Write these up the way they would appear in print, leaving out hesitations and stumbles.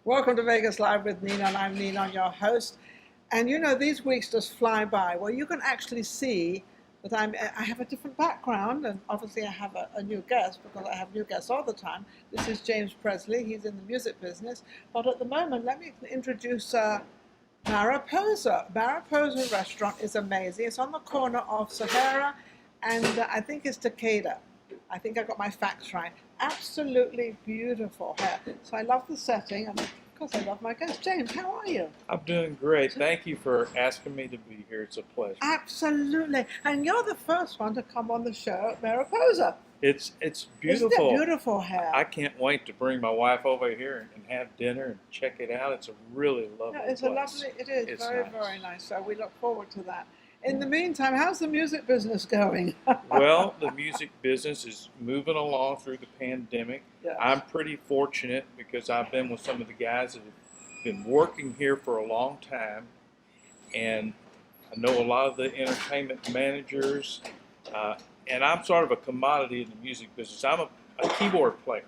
Welcome to Vegas Live with Ninon. I'm Ninon, your host. And you know, these weeks just fly by. Well, you can actually see that I have a different background, and obviously I have a new guest because I have new guests all the time. This is James Presley. He's in the music business. But at the moment, let me introduce Mariposa. Mariposa restaurant is amazing. It's on the corner of Sahara and I think it's Decatur. I think I got my facts right. Absolutely beautiful hair. So I love the setting, and of course I love my guest. James, how are you? I'm doing great. Thank you for asking me to be here. It's a pleasure. Absolutely. And you're the first one to come on the show at Mariposa. It's beautiful. Isn't it beautiful hair? I can't wait to bring my wife over here and have dinner and check it out. It's a really lovely Yeah, it's place. a lovely, it is It's very, nice. very nice. So we look forward to that. In the meantime, how's the music business going? Well, the music business is moving along through the pandemic. Yes. I'm pretty fortunate because I've been with some of the guys that have been working here for a long time, and I know a lot of the entertainment managers, and I'm sort of a commodity in the music business. I'm a keyboard player.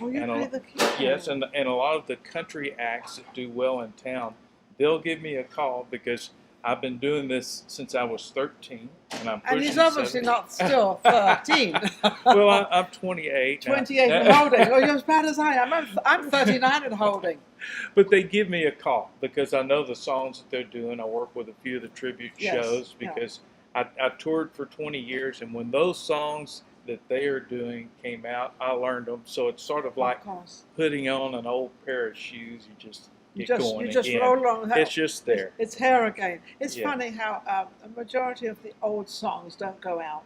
Oh, you And play the keyboard? Yes, and a lot of the country acts that do well in town, they'll give me a call because I've been doing this since I was 13, and I'm pushing And he's obviously 70. not still 13. Well, I'm 28 now. 28 and holding. Oh, you're as bad as I am. I'm 39 and holding. But they give me a call because I know the songs that they're doing. I work with a few of the tribute Yes, shows yeah. because I toured for 20 years, and when those songs that they are doing came out, I learned them. So it's sort of like Of course. putting on an old pair of shoes. You just You get just, going you just again. roll along. It's just there. It's hair again. It's Yeah. funny how a majority of the old songs don't go out.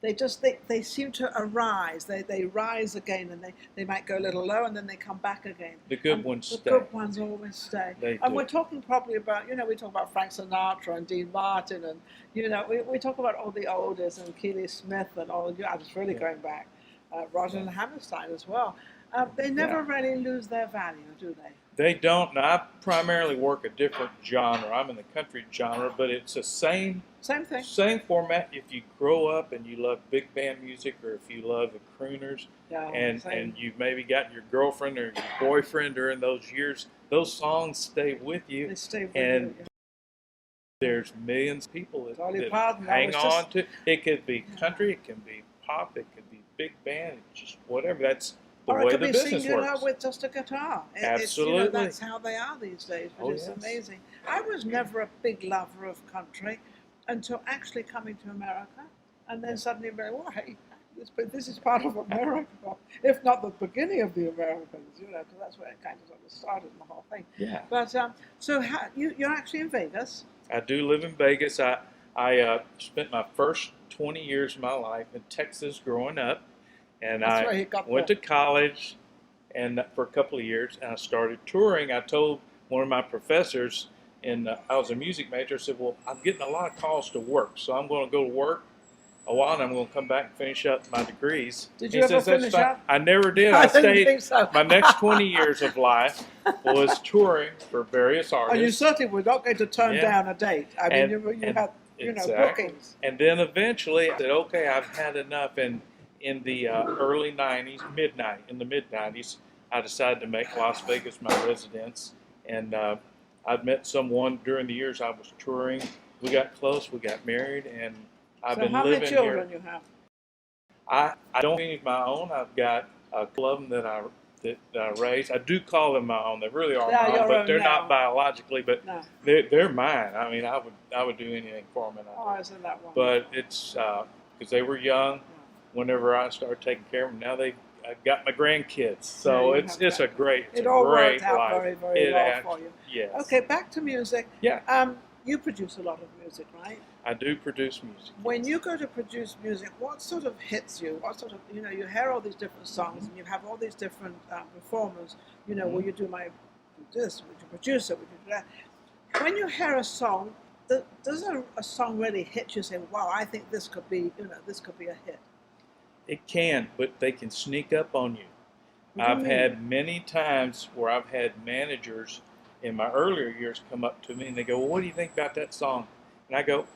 They seem to arise. They rise again, and they might go a little low, and then they come back again. The good And ones the stay. good ones always stay. They And do. we're talking probably about, we talk about Frank Sinatra and Dean Martin, and we talk about all the oldies and Keely Smith and all. I was really Yeah. going back, Roger and Hammerstein as well. They never really lose their value, do they? They don't. Now, I primarily work a different genre. I'm in the country genre, but it's the same Same thing. format. If you grow up and you love big band music, or if you love the crooners, Yeah, and same. you've maybe got your girlfriend or your boyfriend during those years, those songs stay with you. They stay with and you. There's millions of people that, Dolly that Parton, I hang was on just- to. It could be country, it can be pop, it could be big band, just whatever. That's the Or it way could the be business singular works. with just a guitar. Absolutely. That's how they are these days, which Oh, is yes. amazing. I was never a big lover of country until actually coming to America, and then suddenly well, hey, this is part of America, if not the beginning of the Americans, because that's where it kind of sort of started the whole thing. Yeah. But so you're actually in Vegas. I do live in Vegas. I spent my first 20 years of my life in Texas growing up, and That's where I you got went to college and for a couple of years, and I started touring. I told one of my professors, and I was a music major, I said, well, I'm getting a lot of calls to work, so I'm going to go to work a while, and I'm going to come back and finish up my degrees. Did He you ever says, "That's finish fine." up? I never did. I I didn't stayed. think so. My next 20 years of life was touring for various artists. And you certainly were not going to turn Yeah. down a date. I mean, And- you and had exactly. bookings. And then eventually I said, okay, I've had enough. And in the early 90s, in the mid 90s, I decided to make Las Vegas my residence. And I'd met someone during the years I was touring. We got close, we got married, and I've So been how living many children here. you have? I don't have any of my own. I've got a couple of them that I raised. I do call them my own. They really are Yeah, my your own, but own they're now. not biologically. But No. they're mine. I mean, I would do anything for them. And I Oh, isn't that one? But it's because they were young whenever I started taking care of them. Now I've got my grandkids, so Yeah, you it's have a great It all great worked out life. very, very It well act- for you. Yes. Okay, back to music. Yeah, You produce a lot of music, right? I do produce music. When you go to produce music, what sort of hits you? What sort of, you hear all these different songs and you have all these different performers, will you do this, would you produce it, would you do that? When you hear a song, does a song really hit you, say, wow, I think this could be, this could be a hit? It can, but they can sneak up on you. What do you I've mean? had many times where I've had managers in my earlier years come up to me and they go, well, what do you think about that song? And I go,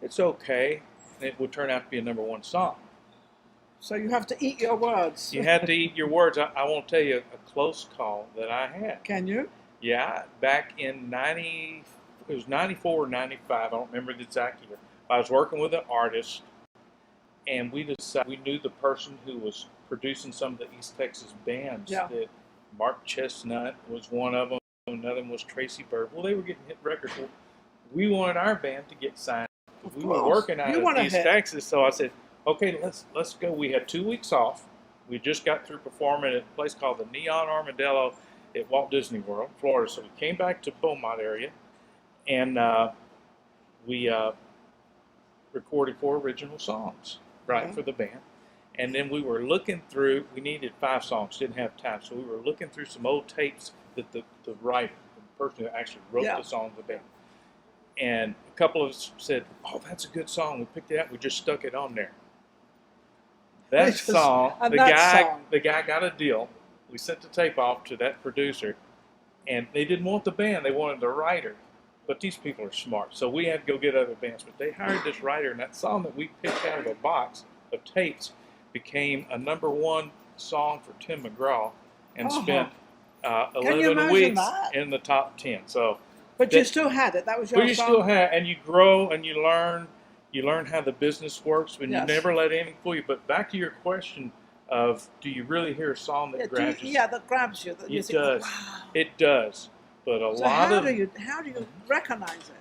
it's okay. And it would turn out to be a #1 song. So you have to eat your words. You had to eat your words. I won't tell you a close call that I had. Can you? Yeah, back in 90, it was 94 or 95, I don't remember the exact year. I was working with an artist, and we decided, we knew the person who was producing some of the East Texas bands. Yeah. That Mark Chestnut was one of them, another one was Tracy Bird. Well, they were getting hit records. Well, we wanted our band to get signed. We were working out of East Texas, so I said, okay, let's go. We had 2 weeks off. We just got through performing at a place called the Neon Armadillo at Walt Disney World, Florida. So we came back to Beaumont area, and we recorded 4 original songs, right, for the band. And then we were looking through, we needed 5 songs, didn't have time. So we were looking through some old tapes that the writer, the person who actually wrote the song for the band. And a couple of us said, oh, that's a good song. We picked it out, we just stuck it on there. That song, the guy got a deal. We sent the tape off to that producer, and they didn't want the band, they wanted the writer. But these people are smart, so we had to go get other bands. But they hired this writer, and that song that we picked out of a box of tapes became a #1 song for Tim McGraw, and spent 11 weeks in the top 10. So, but you still had it. That was your song. You still had, and you grow and you learn. You learn how the business works, when you never let anything fool you. But back to your question of, do you really hear a song that grabs you? Yeah, that grabs you. That you think, does. Wow. It does. But how do you recognize it?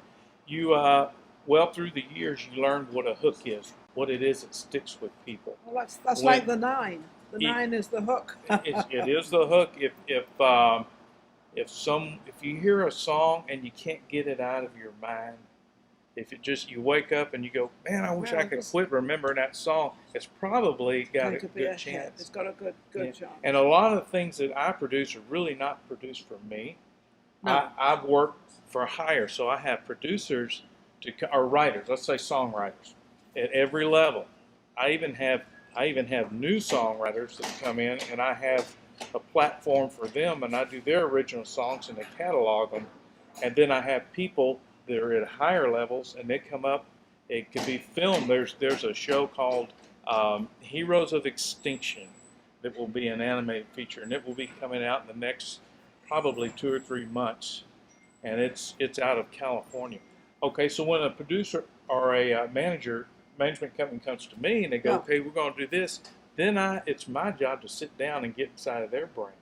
You well, through the years, you learn what a hook is, what it is that sticks with people. Well, that's like the 9. The 9 is the hook. It is the hook. If you hear a song and you can't get it out of your mind, if it just, you wake up and you go, man, I wish I could quit remembering that song, it's probably got a good chance. It's got a good chance. And a lot of the things that I produce are really not produced for me. No. I've worked for hire, so I have producers or writers, let's say songwriters, at every level. I even have new songwriters that come in, and I have a platform for them, and I do their original songs and they catalog them. And then I have people that are at higher levels, and they come up. It could be filmed. There's a show called Heroes of Extinction that will be an animated feature, and it will be coming out in the next probably 2 or 3 months, and it's out of California. Okay, so when a producer or a management company comes to me and they go, okay, we're going to do this, then it's my job to sit down and get inside of their brain,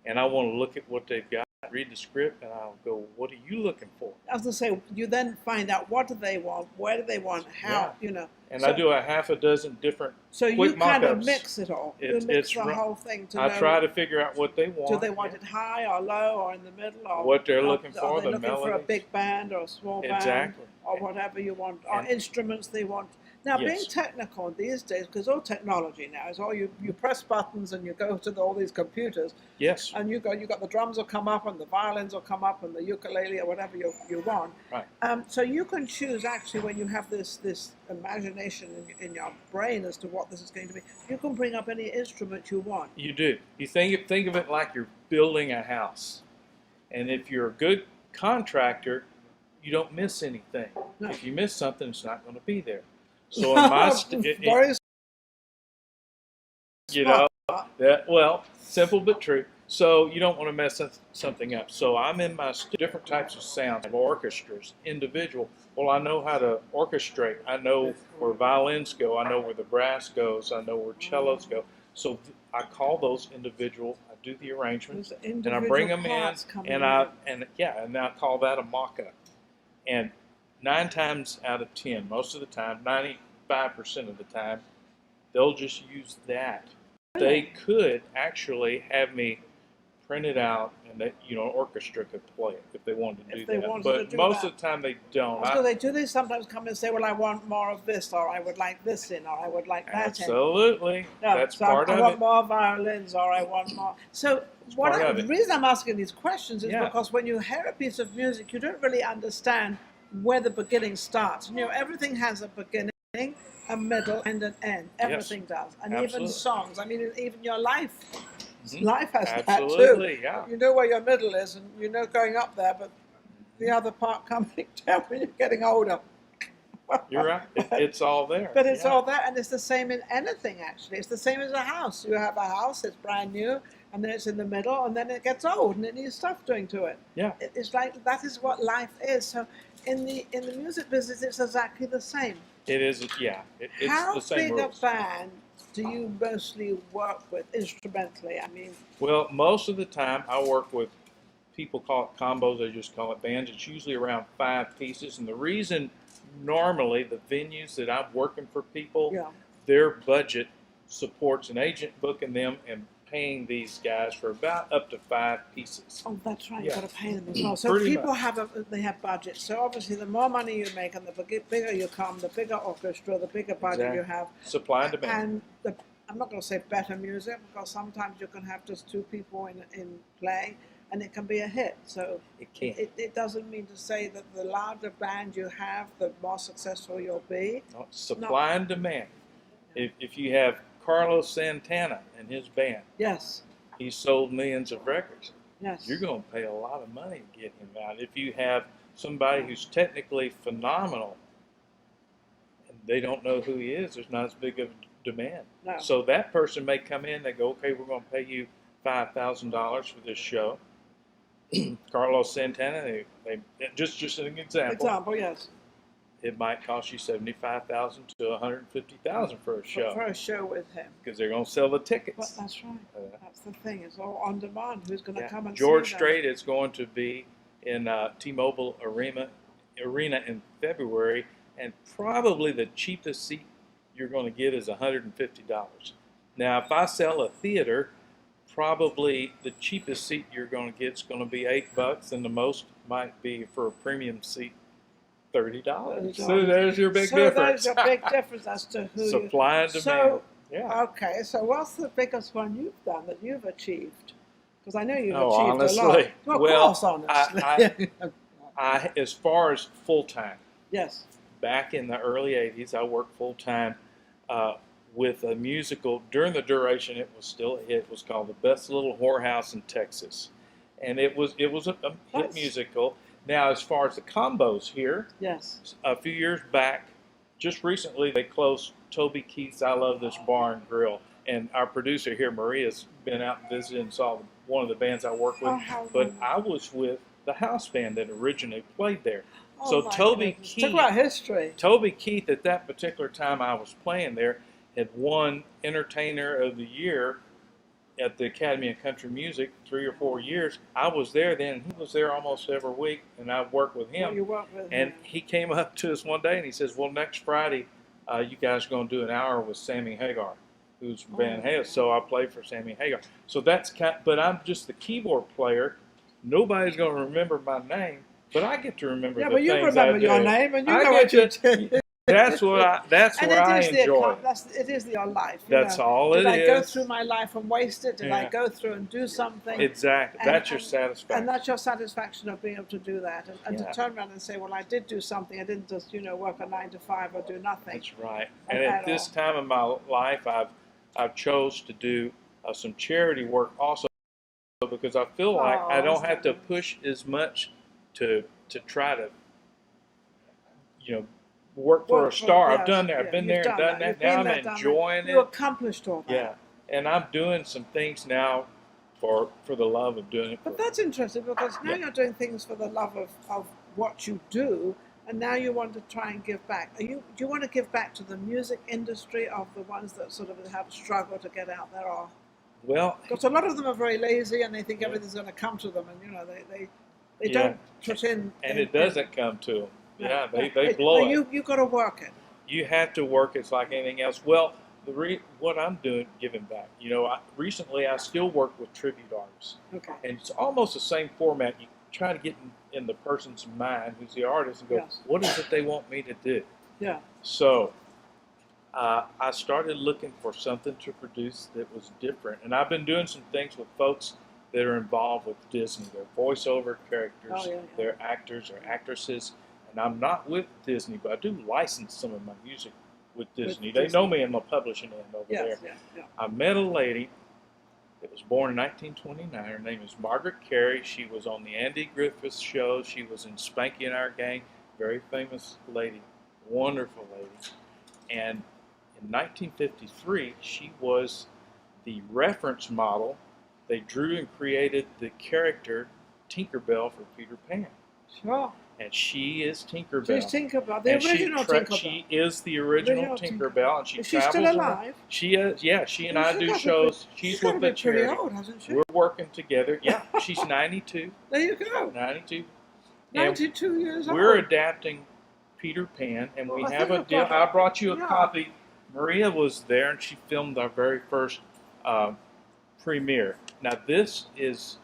and I want to look at what they've got, read the script, and I'll go, what are you looking for? I was going to say, you then find out what do they want, where do they want, how, And I do a half a dozen different So quick you kind mock-ups. of mix it all. You mix the whole thing to know. I try to figure out what they want. Do they want it high or low or in the middle? Or what they're looking for, are they the looking melodies. for a big band or a small band? Or whatever you want, or instruments they want. Now, being technical these days, because all technology now is all you press buttons and you go to all these computers. Yes. And you got the drums will come up and the violins will come up and the ukulele or whatever you want. Right. So you can choose actually when you have this imagination in your brain as to what this is going to be. You can bring up any instrument you want. You do. You think of it like you're building a house, and if you're a good contractor, you don't miss anything. No. If you miss something, it's not going to be there. So in my simple but true. So you don't want to mess something up. So I'm in my different types of sounds, orchestras, individual. Well, I know how to orchestrate. I know where violins go. I know where the brass goes. I know where cellos go. So I call those individual. I do the arrangements, and I bring them in, and I call that a mock-up. And 9 times out of 10, most of the time, 95% of the time, they'll just use that. They could actually have me print it out, and an orchestra could play it if they wanted to do that. But most of the time, they don't. So they do. They sometimes come and say, "Well, I want more of this, or I would like this in, or I would like that in." Absolutely, that's part of it. I want more violins, or I want more. So the reason I'm asking these questions is because when you hear a piece of music, you don't really understand where the beginning starts. Everything has a beginning, a middle, and an end. Everything does. And even songs. I mean, even your life. Life has that too. Yeah. You know where your middle is, and going up there, but the other part coming down when you're getting older. You're right. It's all there. But it's Yeah. all that, and it's the same in anything, actually. It's the same as a house. You have a house, it's brand new, and then it's in the middle, and then it gets old, and it needs stuff doing to it. Yeah. It's like, that is what life is. So in the music business, it's exactly the same. It is. Yeah. It's How the same big rules. a band do you mostly work with instrumentally? I mean, Well, most of the time I work with people call it combos. They just call it bands. It's usually around 5 pieces, and the reason normally the venues that I'm working for people, yeah. their budget supports an agent booking them and paying these guys for about up to 5 pieces. Oh, that's right. Yeah. You've got to pay them as well. So Pretty people much. they have budgets. So obviously, the more money you make, and the bigger you come, the bigger orchestra, the bigger budget you have, Supply and demand. and I'm not going to say better music, because sometimes you can have just 2 people in playing, and it can be a hit. So It can. it doesn't mean to say that the larger band you have, the more successful you'll be. No, supply and demand. If you have Carlos Santana and his band, Yes. he sold millions of records. Yes. You're going to pay a lot of money to get him out. If you have somebody who's technically phenomenal and they don't know who he is, there's not as big of a demand. No. So that person may come in, they go, okay, we're going to pay you $5,000 for this show. Carlos Santana, they just an example. Yes. It might cost you $75,000 to $150,000 for a show For a show with him. because they're going to sell the tickets. But that's right. That's the thing. It's all on demand. Who's going to come and George see Strait is going to be in T-Mobile Arena in February, and probably the cheapest seat you're going to get is $150. Now, if I sell a theater, probably the cheapest seat you're going to get is going to be $8, and the most might be for a premium seat $30. So there's your big difference. So there's your big difference as to who Supply and demand. So, yeah. okay, so what's the biggest one you've done that you've achieved? Because I know you've Oh, achieved honestly, a lot. Well, well, of course, honestly. I as far as full time, Yes. back in the early '80s, I worked full time with a musical. During the duration, it was still a hit. It was called The Best Little Whorehouse in Texas, and it was a hit Nice. musical. Now, as far as the combos here, Yes. a few years back, just recently, they closed Toby Keith's I Love This Bar and Grill. And our producer here, Maria's been out and visited and saw one of the bands I work with. Oh, how But wonderful. I was with the house band that originally played there. Oh, So my Toby goodness. Keith, Talk about history. Toby Keith, at that particular time I was playing there, had won Entertainer of the Year at the Academy of Country Music 3 or 4 years. I was there then, and he was there almost every week, and I worked with him. Well, you work with And him. he came up to us one day and he says, well, next Friday, you guys are going to do an hour with Sammy Hagar, who's Van Halen. So I play for Sammy Hagar. So that's but I'm just the keyboard player. Nobody's going to remember my name, but I get to remember Yeah, the but you things remember I your do. nhere and you I know get what you to- did. That's what And where I enjoy. it is your life. That's all it Did I go is. through my life and waste it? Did I Yeah. go through and do something? Exactly. And- That's your and- satisfaction. And that's your satisfaction of being able to do that, and Yeah. to turn around and say, well, I did do something. I didn't just, work a 9 to 5 or do nothing. That's right. At And at this all. time in my life, I've chose to do some charity work also because I feel like Oh, I don't isn't have that to push as much to try to work for a star. I've done that. I've been there and done that. Now I'm enjoying You it. accomplished all that. Yeah, and I'm doing some things now for the love of doing it. But that's interesting because now Yeah. you're doing things for the love of what you do, and now you want to try and give back. Do you want to give back to the music industry of the ones that sort of have struggled to get out there? Or Well, because a lot of them are very lazy and they think Yeah. everything's going to come to them, and they Yeah. don't put in. and it doesn't come to them. Yeah, they It- blow well, it. You got to work it. You have to work. It's like anything else. Well, what I'm doing, giving back. Recently I still work with tribute artists, Okay. and it's almost the same format. You try to get in the person's mind, who's the artist, and go, Yes. what is it they want me to do? Yeah. So I started looking for something to produce that was different, and I've been doing some things with folks that are involved with Disney. They're voiceover characters, Oh, yeah. they're actors or actresses, and I'm not with Disney, but I do license some of my music with Disney. They know me in the publishing end over Yes. there. Yeah. I met a lady that was born in 1929. Her name is Margaret Carey. She was on the Andy Griffith Show. She was in Spanky and Our Gang. Very famous lady. wonderful lady. And in 1953, she was the reference model. They drew and created the character Tinkerbell for Peter Pan. Sure. And she is Tinkerbell. She's Tinkerbell, the And original Tinkerbell. she is the original Tinkerbell, and she is she travels still alive? around. She is, yeah. She and I do She's shows. She's with the charity. Pretty old, hasn't she? We're working together. Yeah, she's 92. There you go. 92. 92 years old. We're adapting Peter Pan, and we have a deal. I brought you a copy. Maria was there, and she filmed our very first premiere. Now, this is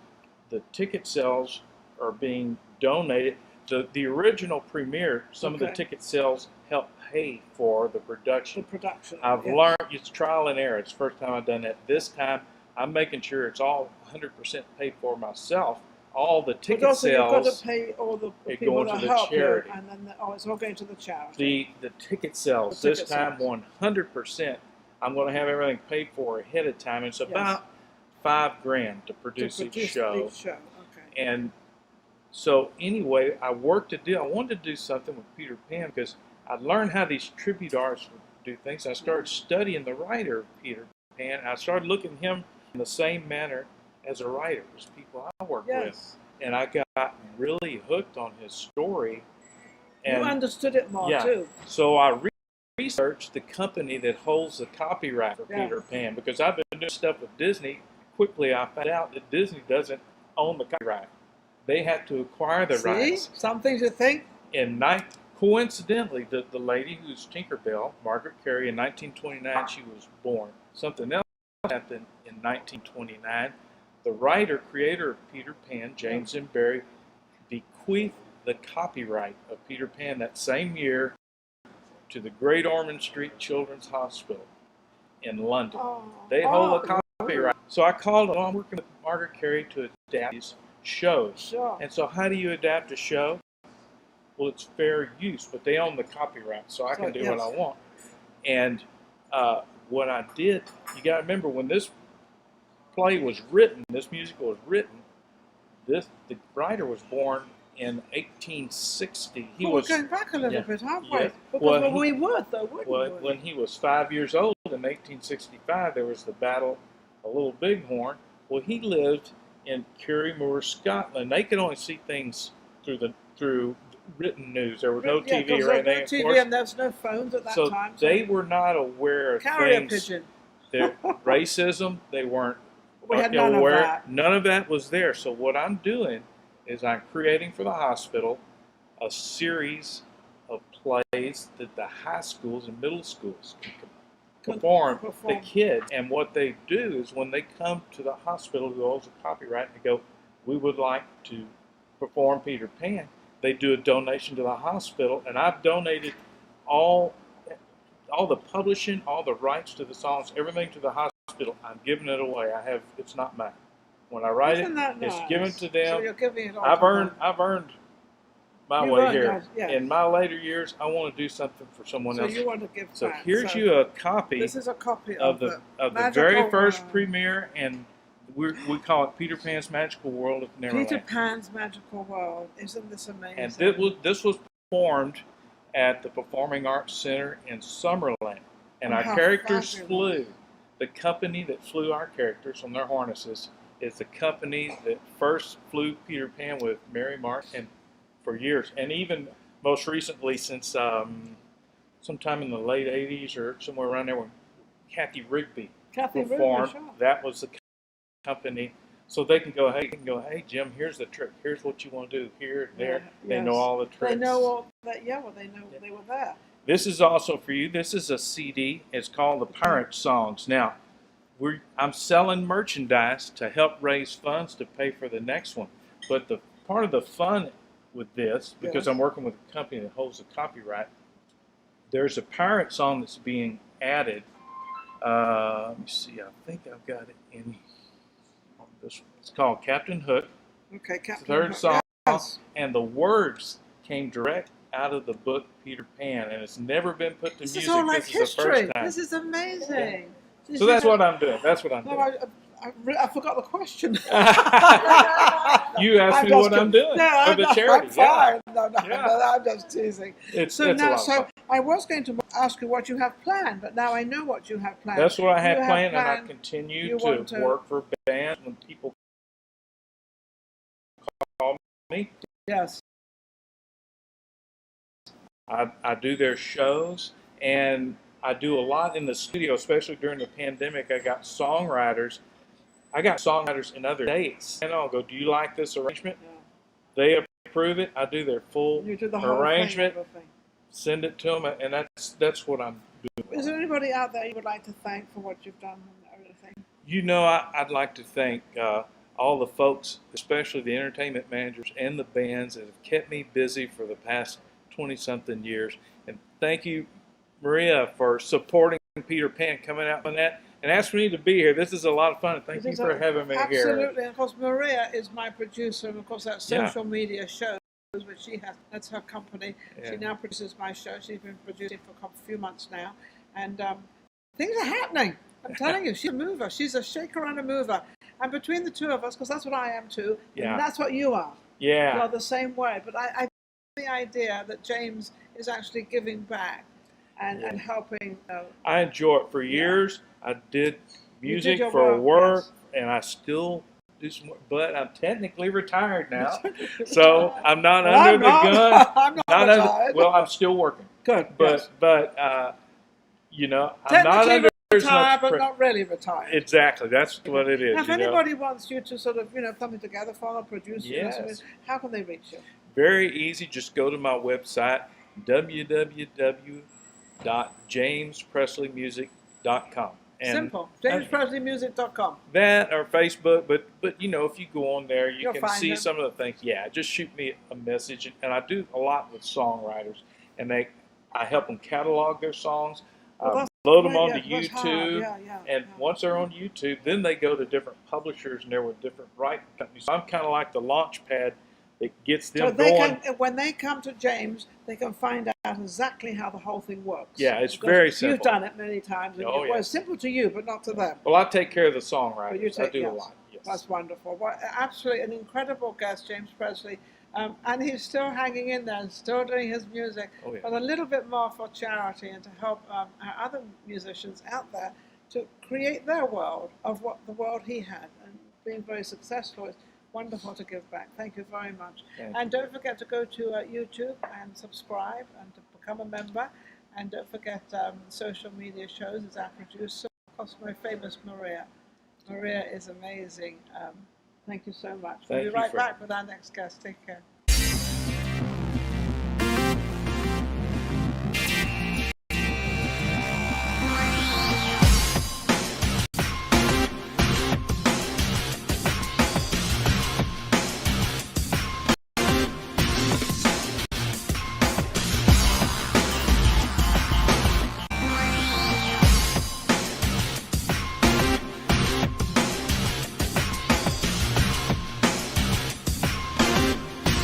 the ticket sales are being donated. The original premiere, some of the ticket sales helped pay for the production. I've learned it's trial and error. It's the first time I've done that. This time, I'm making sure it's all 100% paid for myself. All the ticket but also sales. You've got to pay all the people that help charity. you, and then it's all going to the charity. The ticket sales this time 100%. I'm going to have everything paid for ahead of time. It's about $5,000 to produce each show. Okay. And so anyway, I worked a deal. I wanted to do something with Peter Pan because I'd learned how these tribute artists would do things. I started studying the writer of Peter Pan. I started looking at him in the same manner as a writer, as people I work with. And I got really hooked on his story. And you understood it more too. So I researched the company that holds the copyright for Peter Pan because I've been doing stuff with Disney. Quickly I found out that Disney doesn't own the copyright. They have to acquire the rights. Some things you think. Coincidentally, the lady who's Tinkerbell, Margaret Carey, in 1929 she was born. Something else happened in 1929. The writer, creator of Peter Pan, James M. Barrie, bequeathed the copyright of Peter Pan that same year to the Great Ormond Street Children's Hospital in London. They hold the copyright. So I called them. I'm working with Margaret Carey to adapt these shows. And so how do you adapt a show? Well, it's fair use, but they own the copyright, so I can do what I want. And what I did, you got to remember, when this play was written, this musical was written, the writer was born in 1860. We're going back a little bit, aren't we? Yeah. Because we would, though, wouldn't we? When he was 5 years old in 1865, there was the Battle of Little Bighorn. Well, he lived in Currymoor, Scotland. They could only see things through written news. There was no TV or anything. There was no TV and there was no phones at that time. So they were not aware of carrier things. Pigeon. Racism, they weren't we had none aware. Of that. None of that was there. So what I'm doing is I'm creating for the hospital a series of plays that the high schools and middle schools can perform. The kid. And what they do is when they come to the hospital who owns the copyright and they go, we would like to perform Peter Pan, they do a donation to the hospital, and I've donated all the publishing, all the rights to the songs, everything to the hospital. I'm giving it away. It's not mine. When I write it's given to them. So you're giving it all I've earned my way here. In my later years, I want to do something for someone else. So you want to give So here's you a copy. This is a copy of the very first premiere, and we call it Peter Pan's Magical World of Neverland. Peter Pan's Magical World. Isn't this amazing? And this was performed at the Performing Arts Center in Summerland. And our characters flew. The company that flew our characters on their harnesses is the company that first flew Peter Pan with Mary Martin for years. And even most recently, since sometime in the late 80s or somewhere around there when Kathy Rigby performed, that was the company. So they can go, hey, Jim, here's the trick. Here's what you want to do here, there. They know all the tricks. They know all that. Yeah, well, they know they were there. This is also for you. This is a CD. It's called The Pirate Songs. Now, I'm selling merchandise to help raise funds to pay for the next one. But the part of the fun with this, because I'm working with a company that holds the copyright, there's a pirate song that's being added. Let me see. I think I've got it in this one. It's called Captain Hook. Okay, Captain Third Hook. song, Yes. and the words came direct out of the book Peter Pan, and it's never been put to music. This is all like history. Is the first time. This is amazing. So that's what I'm doing. That's what I'm doing. I forgot the question. You asked me what I'm doing for the charity. I'm fine. No, I'm just teasing. It's a lot of fun. I was going to ask you what you have planned, but now I know what you have planned. That's what I had You have planned, and I planned- continue you to want to- work for bands when people call me. Yes. I do their shows, and I do a lot in the studio, especially during the pandemic. I got songwriters in other states, and I'll go, "Do you like this arrangement?" Yeah. They approve it. I do their full You do the whole arrangement, thing, everything. send it to them, and that's what I'm doing. Is there anybody out there you would like to thank for what you've done and everything? You know, I'd like to thank all the folks, especially the entertainment managers and the bands that have kept me busy for the past 20-something years. And thank you, Maria, for supporting Peter Pan, coming out on that, and asking me to be here. This is a lot of fun. Thank you for having me here. Absolutely. And of course, Maria is my producer, and of course, that social media shows, which she has, that's her company. Yeah. She now produces my show. She's been producing for a few months now. And things are happening. I'm telling you, she's a mover. She's a shaker and a mover. And between the two of us, because that's what I am too, and that's what you are. Yeah. You are the same way. But I the idea that James is actually giving back and helping. I enjoy it. For years, I did music your for work, yes. and I still do some work, but I'm technically retired now. So I'm not under the gun. I'm not retired. Well, I'm still working. Good. But you know, I'm not Technically under retired, but not really retired. Exactly, that's what it is. Now, if anybody wants you to sort of, coming together for a producer, Yes. how can they reach you? Very easy. Just go to my website, www.jamespresleymusic.com. Simple. JamesPresleyMusic.com. That or Facebook, but if you go on there, you You'll can find see them. some of the things. Yeah, just shoot me a message, and I do a lot with songwriters, and I help them catalog their songs, load them onto YouTube, and once they're on YouTube, then they go to different publishers, and they're with different writing companies. So I'm kind of like the launch pad that gets them going. When they come to James, they can find out exactly how the whole thing works. Yeah, it's very simple. You've done it many times. Oh, Well, it's simple to you, but not to them. Well, I take care of the songwriters. I do a lot. Yes. That's wonderful. Well, absolutely an incredible guest, James Presley. And he's still hanging in there and still doing his music, but a little bit more for charity and to help our other musicians out there to create their world of what the world he had, and being very successful. It's wonderful to give back. Thank you very much. And don't forget to go to YouTube and subscribe and to become a member. And don't forget social media shows as our producer. Of course, my famous Maria. Maria is amazing. Thank you so much. We'll be right back with our next guest. Take care.